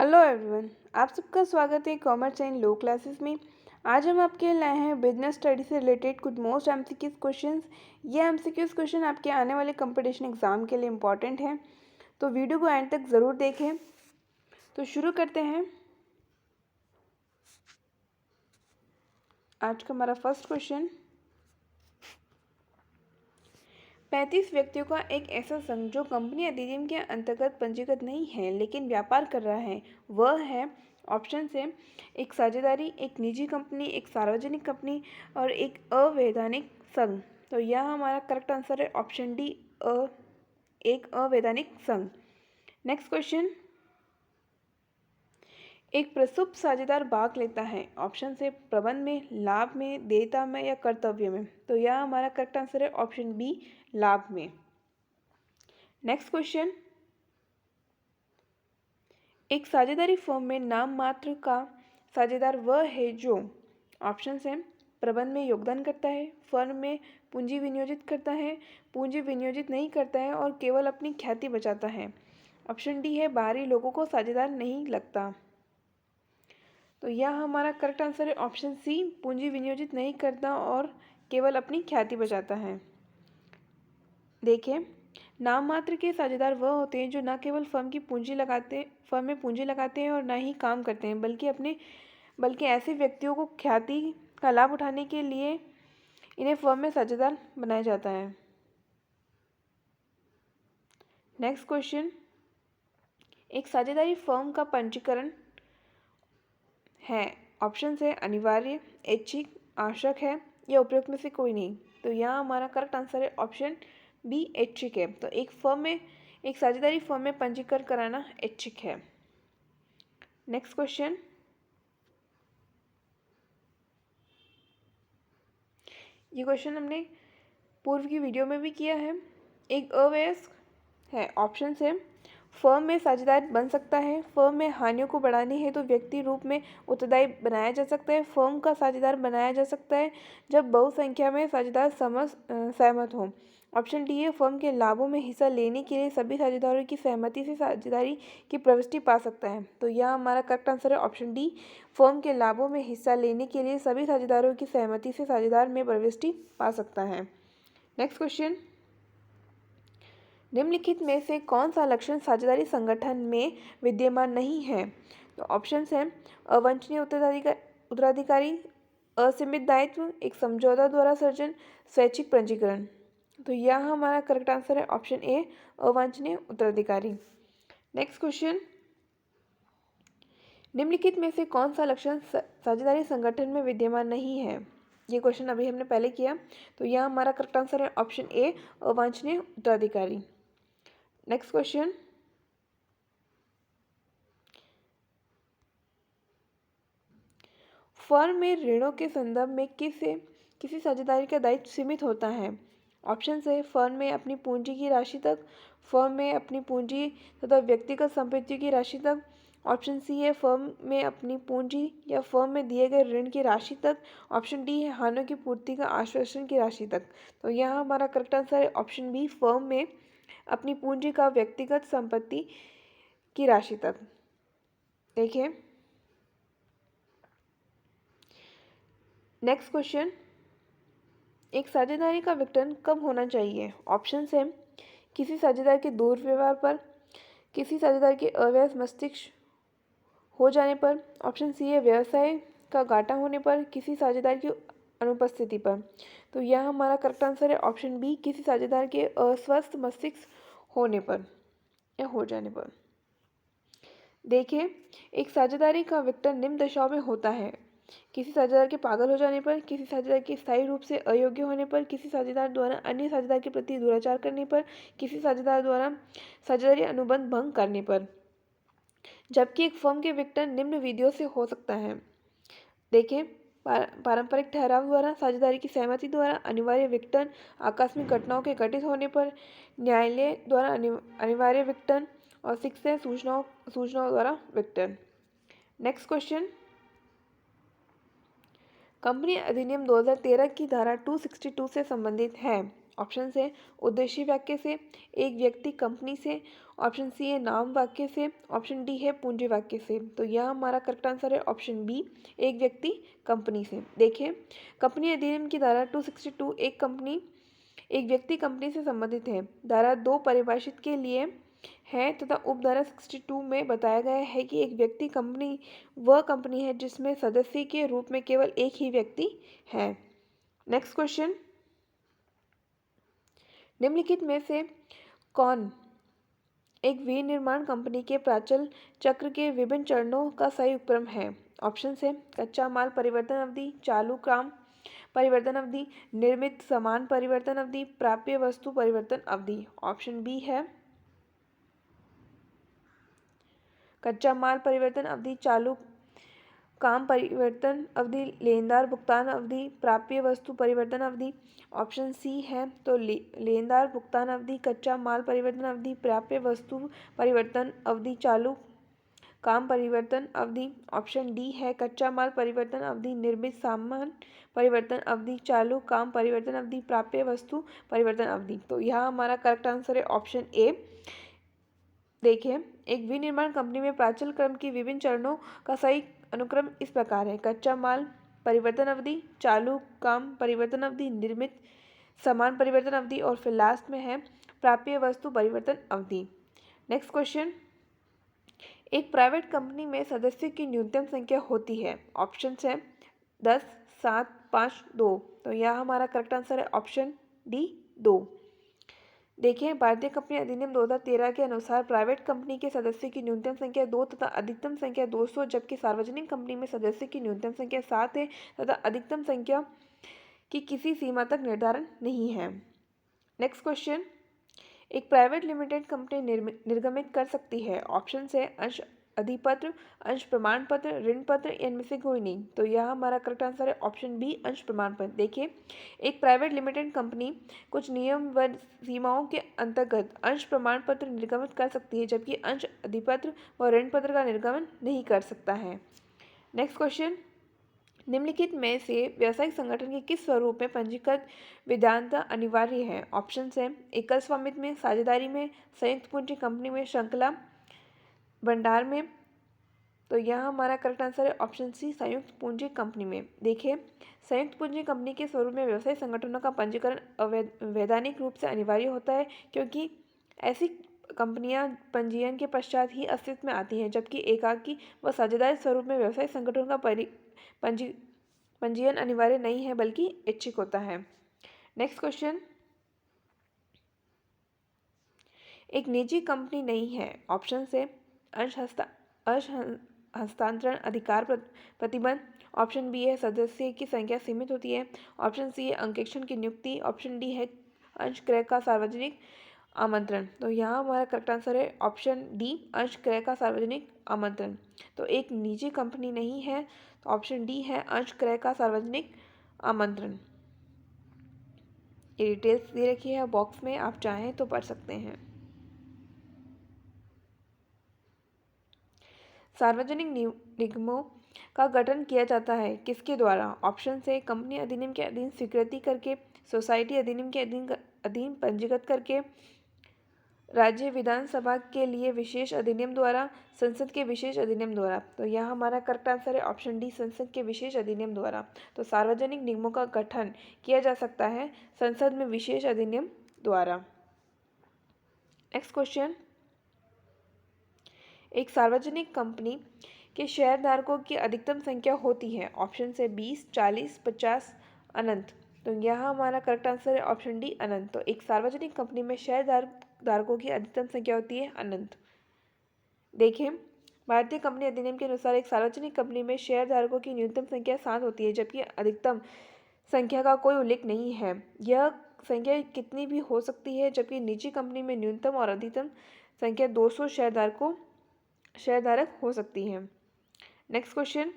Hello everyone, आप सबका स्वागत है कॉमर्स एंड लो क्लासेस में। आज हम आपके लिए लाए हैं बिजनेस स्टडी से रिलेटेड कुछ मोस्ट एमसीक्यूज क्वेश्चंस। ये एमसीक्यूज क्वेश्चन आपके आने वाले कंपटीशन एग्जाम के लिए इम्पॉर्टेंट हैं, तो वीडियो को एंड तक ज़रूर देखें। तो शुरू करते हैं। आज का हमारा फर्स्ट क्वेश्चन, 35 व्यक्तियों का एक ऐसा संघ जो कंपनी अधिनियम के अंतर्गत पंजीकृत नहीं है लेकिन व्यापार कर रहा है, वह है। ऑप्शन है एक साझेदारी, एक निजी कंपनी, एक सार्वजनिक कंपनी और एक अवैधानिक संघ। तो यह हमारा करेक्ट आंसर है ऑप्शन डी, एक अवैधानिक संघ। नेक्स्ट क्वेश्चन, एक प्रसुप्त साझेदार भाग लेता है। ऑप्शन से प्रबंध में, लाभ में, देयता में या कर्तव्य में। तो यह हमारा करेक्ट आंसर है ऑप्शन बी, लाभ में। नेक्स्ट क्वेश्चन, एक साझेदारी फर्म में नाम मात्र का साझेदार वह है जो। ऑप्शन है प्रबंध में योगदान करता है, फर्म में पूंजी विनियोजित करता है, पूंजी विनियोजित नहीं करता है और केवल अपनी ख्याति बचाता है। ऑप्शन डी है बाहरी लोगों को साझेदार नहीं लगता। तो यह हमारा करेक्ट आंसर है ऑप्शन सी, पूंजी विनियोजित नहीं करता और केवल अपनी ख्याति बचाता है। देखिए, नाम मात्र के साझेदार वह होते हैं जो न केवल फर्म में पूंजी लगाते हैं और न ही काम करते हैं, बल्कि ऐसे व्यक्तियों को ख्याति का लाभ उठाने के लिए इन्हें फर्म में साझेदार बनाया जाता है। नेक्स्ट क्वेश्चन, एक साझेदारी फर्म का पंजीकरण है। ऑप्शन है अनिवार्य, ऐच्छिक, आवश्यक है या उपयुक्त में से कोई नहीं। तो यहाँ हमारा करेक्ट आंसर है ऑप्शन बी, ऐच्छिक है। तो एक साझेदारी फर्म में पंजीकरण कराना ऐच्छिक है। नेक्स्ट क्वेश्चन, ये क्वेश्चन हमने पूर्व की वीडियो में भी किया है। एक अवयस्क है। ऑप्शन है फर्म में साझेदार बन सकता है, फर्म में हानियों को बढ़ाने हेतु तो व्यक्ति रूप में उत्तरदायी बनाया जा सकता है, फर्म का साझेदार बनाया जा सकता है जब बहुसंख्या में साझेदार सहमत हों। ऑप्शन डी है फर्म के लाभों में हिस्सा लेने के लिए सभी साझेदारों की सहमति से साझेदारी की प्रविष्टि पा सकता है। तो यह हमारा करेक्ट आंसर है ऑप्शन डी, फर्म के लाभों में हिस्सा लेने के लिए सभी साझेदारों की सहमति से साझेदार में प्रविष्टि पा सकता है। नेक्स्ट क्वेश्चन, निम्नलिखित में से कौन सा लक्षण साझेदारी संगठन में विद्यमान नहीं है। तो ऑप्शंस हैं अवांछनीय उत्तराधिकारी, असीमित दायित्व, एक समझौता द्वारा सृजन, स्वैच्छिक पंजीकरण। तो यह हमारा करेक्ट आंसर है ऑप्शन ए, अवांछनीय उत्तराधिकारी। नेक्स्ट क्वेश्चन, निम्नलिखित में से कौन सा लक्षण साझेदारी संगठन में विद्यमान नहीं है। ये क्वेश्चन अभी हमने पहले किया। तो यह हमारा करेक्ट आंसर है ऑप्शन ए, अवांछनीय उत्तराधिकारी। नेक्स्ट क्वेश्चन, फर्म में ऋणों के संदर्भ में किसी साझेदारी का दायित्व सीमित होता है। ऑप्शन है फर्म में अपनी पूंजी की राशि तक, फर्म में अपनी पूंजी तथा व्यक्तिगत संपत्ति की राशि तक। ऑप्शन सी है फर्म में अपनी पूंजी या फर्म में दिए गए ऋण की राशि तक। ऑप्शन डी है हानियों की पूर्ति का आश्वासन की राशि तक। तो यहाँ हमारा करेक्ट आंसर है ऑप्शन बी, फर्म में अपनी पूंजी का व्यक्तिगत संपत्ति की राशि तक। देखिए, नेक्स्ट क्वेश्चन, एक साझेदारी का विघटन कब होना चाहिए। ऑप्शन है किसी साझेदार के दुर्व्यवहार पर, किसी साझेदार के अवैध मस्तिष्क हो जाने पर। ऑप्शन सी है व्यवसाय का घाटा होने पर, किसी साझेदार की अनुपस्थिति पर। तो यह हमारा करेक्ट आंसर है ऑप्शन बी, किसी साझेदार के अस्वस्थ मस्तिष्क होने पर या हो जाने पर। देखिए, एक साझेदारी का विघटन निम्न दशाओं में होता है। किसी साझेदार के पागल हो जाने पर, किसी साझेदार के स्थायी रूप से अयोग्य होने पर, किसी साझेदार द्वारा अन्य साझेदार के प्रति दुराचार करने पर, किसी साझेदार द्वारा साझेदारी अनुबंध भंग करने पर। जबकि एक फर्म के विघटन निम्न विधियों से हो सकता है। देखिए, पारंपरिक ठहराव द्वारा, साझेदारी की सहमति द्वारा, अनिवार्य विघटन, आकस्मिक घटनाओं के घटित होने पर, न्यायालय द्वारा अनिवार्य विघटन और 6 है सूचनाओं द्वारा विघटन। नेक्स्ट क्वेश्चन, कंपनी अधिनियम 2013 की धारा 262 से संबंधित है। ऑप्शन से उद्देश्य वाक्य से, एक व्यक्ति कंपनी से, ऑप्शन सी है नाम वाक्य से, ऑप्शन डी है पूंजी वाक्य से। तो यह हमारा करेक्ट आंसर है ऑप्शन बी, एक व्यक्ति कंपनी से। देखिए, कंपनी अधिनियम की धारा 262 एक व्यक्ति कंपनी से संबंधित है। धारा 2 परिभाषित के लिए है तथा उपधारा 62 में बताया गया है कि एक व्यक्ति कंपनी वह कंपनी है जिसमें सदस्य के रूप में केवल एक ही व्यक्ति है। नेक्स्ट क्वेश्चन, निम्नलिखित में से कौन एक विनिर्माण कंपनी के प्राचल चक्र के विभिन्न चरणों का सही उपक्रम है? ऑप्शन है कच्चा माल परिवर्तन अवधि, चालू काम परिवर्तन अवधि, निर्मित सामान परिवर्तन अवधि, प्राप्य वस्तु परिवर्तन अवधि। ऑप्शन बी है कच्चा माल परिवर्तन अवधि, चालू काम परिवर्तन अवधि, लेनदार भुगतान अवधि, प्राप्य वस्तु परिवर्तन अवधि। ऑप्शन सी है तो लेनदार भुगतान अवधि, कच्चा माल परिवर्तन अवधि, प्राप्य वस्तु परिवर्तन अवधि, चालू काम परिवर्तन अवधि। ऑप्शन डी है कच्चा माल परिवर्तन अवधि, निर्मित सामान परिवर्तन अवधि, चालू काम परिवर्तन अवधि, प्राप्य वस्तु परिवर्तन अवधि। तो यहाँ हमारा करेक्ट आंसर है ऑप्शन ए। देखिए, एक विनिर्माण कंपनी में प्राचल क्रम की विभिन्न चरणों का सही अनुक्रम इस प्रकार है: कच्चा माल परिवर्तन अवधि, चालू काम परिवर्तन अवधि, निर्मित सामान परिवर्तन अवधि और फिर लास्ट में है प्राप्य वस्तु परिवर्तन अवधि। नेक्स्ट क्वेश्चन, एक प्राइवेट कंपनी में सदस्यों की न्यूनतम संख्या होती है। ऑप्शन है 10, 7, 5, 2। तो यह हमारा करेक्ट आंसर है ऑप्शन डी 2। देखिए, भारतीय कंपनी अधिनियम 2013 के अनुसार प्राइवेट कंपनी के सदस्यों की न्यूनतम संख्या 2 तथा अधिकतम संख्या 200, जबकि सार्वजनिक कंपनी में सदस्यों की न्यूनतम संख्या 7 है तथा अधिकतम संख्या की किसी सीमा तक निर्धारण नहीं है। नेक्स्ट क्वेश्चन, एक प्राइवेट लिमिटेड कंपनी निर्गमित कर सकती है। ऑप्शन है अंश अधिपत्र, अंश प्रमाण पत्र, ऋण पत्र, इनमें से कोई नहीं। तो यह हमारा करेक्ट आंसर है ऑप्शन बी, अंश प्रमाण पत्र। देखिए, एक प्राइवेट लिमिटेड कंपनी कुछ नियम व सीमाओं के अंतर्गत अंश प्रमाण पत्र निर्गमित कर सकती है, जबकि अंश अधिपत्र व ऋण पत्र का निर्गमन नहीं कर सकता है। नेक्स्ट क्वेश्चन, निम्नलिखित में से व्यावसायिक संगठन के किस स्वरूप में पंजीकृत विधानता अनिवार्य है? ऑप्शन है एकल स्वामित्व में, साझेदारी में, संयुक्त पूंजी कंपनी में, श्रृंखला भंडार में। तो यहाँ हमारा करेक्ट आंसर है ऑप्शन सी, संयुक्त पूंजी कंपनी में। देखिए, संयुक्त पूंजी कंपनी के स्वरूप में व्यवसायिक संगठनों का पंजीकरण वैधानिक रूप से अनिवार्य होता है, क्योंकि ऐसी कंपनियां पंजीयन के पश्चात ही अस्तित्व में आती हैं, जबकि एकाकी व साझेदारी स्वरूप में व्यवसायिक संगठनों का पंजीयन अनिवार्य नहीं है बल्कि ऐच्छिक होता है। नेक्स्ट क्वेश्चन, एक निजी कंपनी नहीं है। ऑप्शन से अंश हस्तांतरण अधिकार प्रतिबंध। ऑप्शन बी है सदस्य की संख्या सीमित होती है। ऑप्शन सी है अंकेक्षण की नियुक्ति। ऑप्शन डी है अंश क्रय का सार्वजनिक आमंत्रण। तो यहाँ हमारा करेक्ट आंसर है ऑप्शन डी, अंश क्रय का सार्वजनिक आमंत्रण। तो एक निजी कंपनी नहीं है, तो ऑप्शन डी है अंश क्रय का सार्वजनिक आमंत्रण। ये डिटेल्स दे रखी है बॉक्स में, आप चाहें तो पढ़ सकते हैं। सार्वजनिक निगमों का गठन किया जाता है किसके द्वारा? ऑप्शन से कंपनी अधिनियम के अधीन स्वीकृति करके, सोसाइटी अधिनियम के अधीन पंजीकृत करके, राज्य विधानसभा के लिए विशेष अधिनियम द्वारा, संसद के विशेष अधिनियम द्वारा। तो यह हमारा करेक्ट आंसर है ऑप्शन डी, संसद के विशेष अधिनियम द्वारा। तो सार्वजनिक निगमों का गठन किया जा सकता है संसद में विशेष अधिनियम द्वारा। नेक्स्ट क्वेश्चन, एक सार्वजनिक कंपनी के शेयरधारकों की अधिकतम संख्या होती है। ऑप्शन से 20, 40, 50, अनंत। तो यहाँ हमारा करेक्ट आंसर है ऑप्शन डी, अनंत। तो एक सार्वजनिक कंपनी में शेयरधारकों की अधिकतम संख्या होती है अनंत। देखिए, भारतीय कंपनी अधिनियम के अनुसार एक सार्वजनिक कंपनी में शेयरधारकों की न्यूनतम संख्या 7 होती है, जबकि अधिकतम संख्या का कोई उल्लेख नहीं है। यह संख्या कितनी भी हो सकती है, जबकि निजी कंपनी में न्यूनतम और अधिकतम संख्या 200 शेयरधारक हो सकती है। नेक्स्ट क्वेश्चन,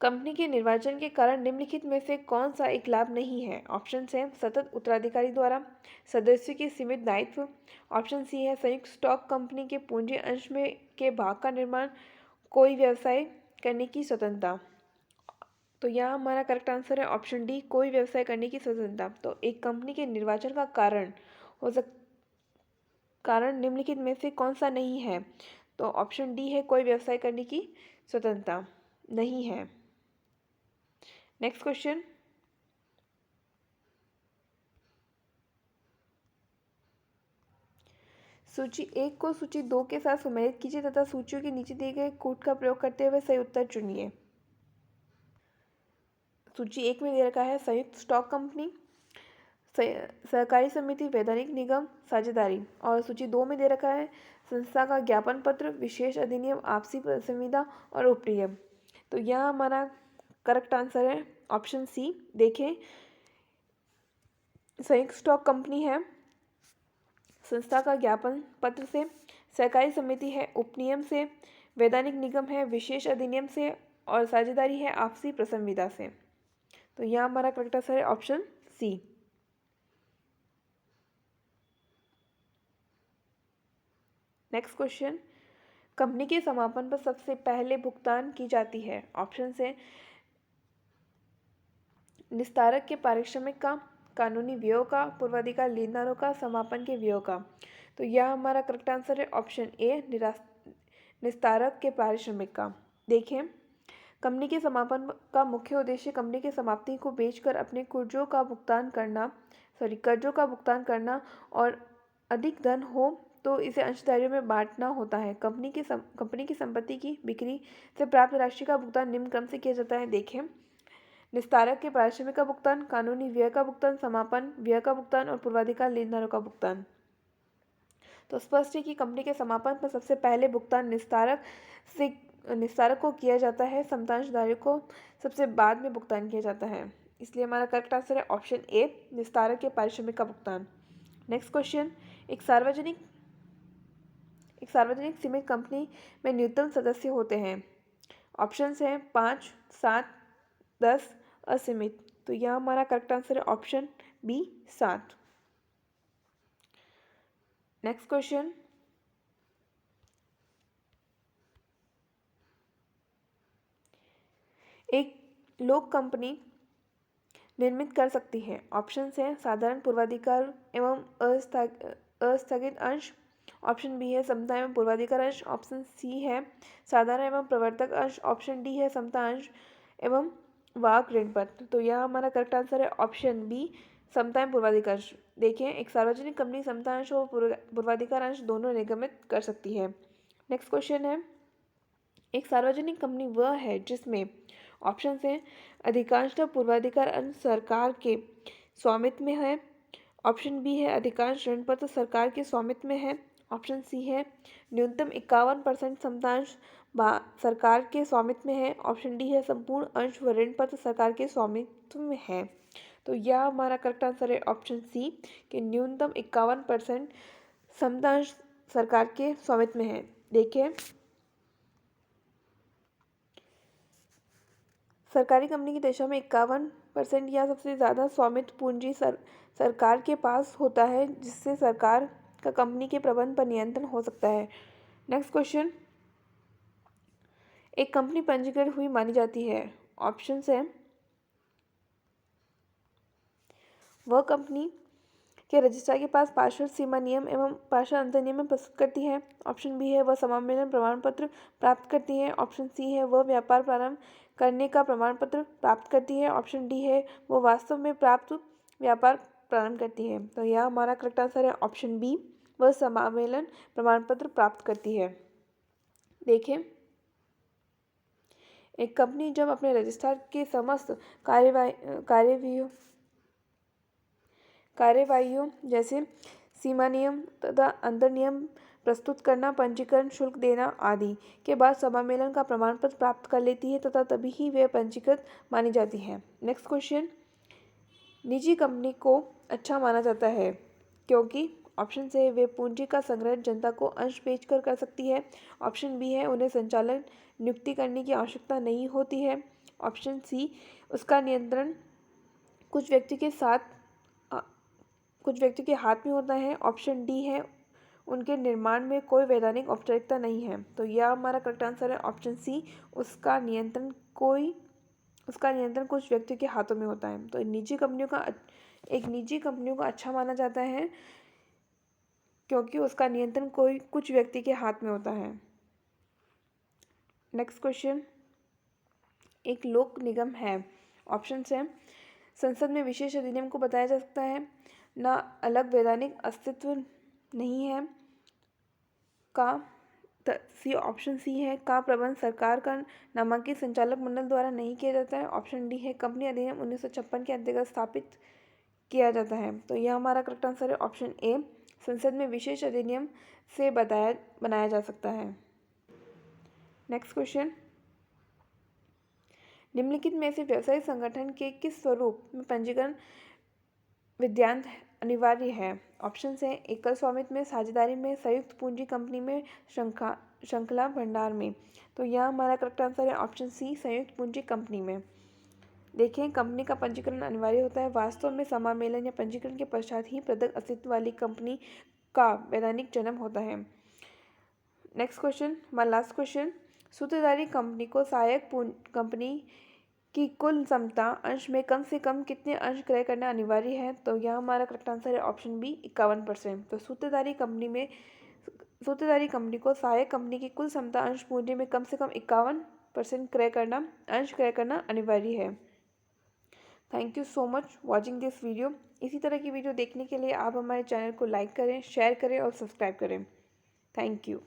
कंपनी के निर्वाचन के कारण निम्नलिखित में से कौन सा एक लाभ नहीं है? ऑप्शन है सतत उत्तराधिकारी द्वारा, सदस्यों के सीमित दायित्व। ऑप्शन सी है संयुक्त स्टॉक कंपनी के पूंजी अंश में के भाग का निर्माण, कोई व्यवसाय करने की स्वतंत्रता। तो यहाँ हमारा करेक्ट आंसर है ऑप्शन डी, कोई व्यवसाय करने की स्वतंत्रता। तो एक कंपनी के निर्वाचन का कारण निम्नलिखित में से कौन सा नहीं है? तो ऑप्शन डी है, कोई व्यवसाय करने की स्वतंत्रता नहीं है। नेक्स्ट क्वेश्चन, सूची 1 को सूची 2 के साथ सुमेलित कीजिए तथा सूचियों के नीचे दिए गए कोड का प्रयोग करते हुए सही उत्तर चुनिए। सूची 1 में दे रखा है संयुक्त स्टॉक कंपनी, सहकारी समिति, वैधानिक निगम, साझेदारी। और सूची 2 में दे रखा है संस्था का ज्ञापन पत्र, विशेष अधिनियम, आपसी संविदा और उपनियम। तो यह हमारा करेक्ट आंसर है ऑप्शन सी। देखें, संयुक्त स्टॉक कंपनी है, संस्था का ज्ञापन पत्र से, सहकारी समिति है उपनियम से, वैधानिक निगम है विशेष अधिनियम से और साझेदारी है आपसी संविदा से। तो यहाँ हमारा करेक्ट आंसर है option C. Next question, company के समापन पर सबसे पहले भुगतान की जाती है। ऑप्शन है निस्तारक के पारिश्रमिक का, कानूनी व्ययों का, पूर्वाधिकार लेनदारों का, समापन के व्ययों का। तो यह हमारा करेक्ट आंसर है ऑप्शन ए, निस्तारक के पारिश्रमिक का। देखें, कंपनी के समापन का मुख्य उद्देश्य कंपनी की समाप्ति को बेचकर अपने कर्जों का भुगतान करना और अधिक धन हो तो इसे अंशधारियों में बांटना होता है। कंपनी की संपत्ति की बिक्री से प्राप्त राशि का भुगतान निम्न क्रम से किया जाता है। देखें, निस्तारक के पारिश्रमिक का भुगतान, कानूनी व्यय का भुगतान, समापन व्यय का भुगतान और पूर्वाधिकार लेनदारों का भुगतान। तो स्पष्ट है कि कंपनी के समापन पर सबसे पहले भुगतान निस्तारक को किया जाता है, समतांशधारियों को सबसे बाद में भुगतान किया जाता है। इसलिए हमारा करेक्ट आंसर है ऑप्शन ए, निस्तारक के पारिश्रमिक का भुगतान। नेक्स्ट क्वेश्चन, एक सार्वजनिक सीमित कंपनी में न्यूनतम सदस्य होते हैं। ऑप्शंस हैं 5, 7, 10, असीमित। तो यह हमारा करेक्ट आंसर है ऑप्शन बी, 7। नेक्स्ट क्वेश्चन, एक लोक कंपनी निर्मित कर सकती है। ऑप्शंस हैं साधारण पूर्वाधिकार एवं अस्थगित अंश, ऑप्शन बी है समता एवं पूर्वाधिकार अंश, ऑप्शन सी है साधारण एवं प्रवर्तक अंश, ऑप्शन डी है समता अंश एवं वाहक ऋण पत्र। तो यह हमारा करेक्ट आंसर है ऑप्शन बी, समता एवं पूर्वाधिकार अंश। देखें, एक सार्वजनिक कंपनी समता अंश और पूर्वाधिकार अंश दोनों निर्गमित कर सकती है। नेक्स्ट क्वेश्चन है, एक सार्वजनिक कंपनी वह है जिसमें ऑप्शन है अधिकांशतः पूर्वाधिकार अंश सरकार के स्वामित्व में है, ऑप्शन बी है अधिकांश ऋण पत्र सरकार के स्वामित्व में है, ऑप्शन सी है न्यूनतम 51% समतांश सरकार के स्वामित्व में है, ऑप्शन डी है संपूर्ण अंश व ऋण पत्र सरकार के स्वामित्व में है। तो यह हमारा करेक्ट आंसर है ऑप्शन सी कि न्यूनतम 51% समतांश सरकार के स्वामित्व में है। देखिए, सरकारी कंपनी की दशा में 51% या सबसे ज़्यादा स्वामित्व पूंजी सरकार के पास होता है, जिससे सरकार का कंपनी के प्रबंधन पर नियंत्रण हो सकता है। नेक्स्ट क्वेश्चन, एक कंपनी पंजीकृत हुई मानी जाती है। ऑप्शंस है वह कंपनी के रजिस्ट्रार के पास पार्षद सीमा नियम एवं पार्षद अंतर नियम प्रस्तुत करती है, ऑप्शन बी है वह सम्मेलन प्रमाण पत्र प्राप्त करती है, ऑप्शन सी है वह व्यापार प्रारंभ करने का प्रमाण पत्र प्राप्त करती है, ऑप्शन डी है वो वास्तव में प्राप्त व्यापार प्रारंभ करती है। तो यह हमारा करेक्ट आंसर है ऑप्शन बी, वह सम्मेलन प्रमाण पत्र प्राप्त करती है। देखें, एक कंपनी जब अपने रजिस्ट्रार के समस्त कार्यवाहियों जैसे सीमा नियम तथा अंतर नियम प्रस्तुत करना, पंजीकरण शुल्क देना आदि के बाद सम्मेलन का प्रमाण पत्र प्राप्त कर लेती है तथा तभी ही वे पंजीकृत मानी जाती है। नेक्स्ट क्वेश्चन, निजी कंपनी को अच्छा माना जाता है क्योंकि ऑप्शन से वे पूंजी का संग्रह जनता को अंश बेचकर कर सकती है, ऑप्शन बी है उन्हें संचालन नियुक्ति करने की आवश्यकता नहीं होती है, ऑप्शन सी उसका नियंत्रण कुछ व्यक्ति के हाथ में होता है, ऑप्शन डी है उनके निर्माण में कोई वैधानिक औपचारिकता नहीं है। तो यह हमारा करेक्ट आंसर है ऑप्शन सी, उसका नियंत्रण कोई उसका नियंत्रण कुछ व्यक्तियों के हाथों में होता है। तो एक निजी कंपनियों को अच्छा माना जाता है क्योंकि उसका नियंत्रण कुछ व्यक्ति के हाथ में होता है। नेक्स्ट क्वेश्चन, एक लोक निगम है। ऑप्शन है, संसद में विशेष अधिनियम को बताया जा सकता है, ना अलग वैधानिक अस्तित्व नहीं है, का सी ऑप्शन सी है, का प्रबंध सरकार का नामांकित संचालक मंडल द्वारा नहीं किया जाता है। ऑप्शन डी है, कंपनी अधिनियम 1956 के अंतर्गत स्थापित किया जाता है। तो यह हमारा करेक्ट आंसर है ऑप्शन ए, संसद में विशेष अधिनियम से बनाया जा सकता है। नेक्स्ट क्वेश्चन, निम्नलिखित में से व्यवसायिक संगठन के किस स्वरूप में पंजीकरण विद्यांत अनिवार्य है। ऑप्शन है, एकल स्वामित्व में, साझेदारी में, संयुक्त पूंजी कंपनी में, श्रृंखला भंडार में। तो यह हमारा करेक्ट आंसर है ऑप्शन सी, संयुक्त पूंजी कंपनी में। देखें, कंपनी का पंजीकरण अनिवार्य होता है। वास्तव में समामेलन या पंजीकरण के पश्चात ही पृथक अस्तित्व वाली कंपनी का वैधानिक जन्म होता है। नेक्स्ट क्वेश्चन, हमारा लास्ट क्वेश्चन, सूत्रधारी कंपनी को सहायक कंपनी की कुल क्षमता अंश में कम से कम कितने अंश क्रय करना अनिवार्य है। तो यह हमारा करेक्ट आंसर है ऑप्शन बी, 51%। तो सूत्रधारी कंपनी को सहायक कंपनी की कुल क्षमता अंश पूंजी में कम से कम 51% अंश क्रय करना अनिवार्य है। Thank you so much watching this video. इसी तरह की वीडियो देखने के लिए आप हमारे चैनल को लाइक करें, शेयर करें और सब्सक्राइब करें। Thank you.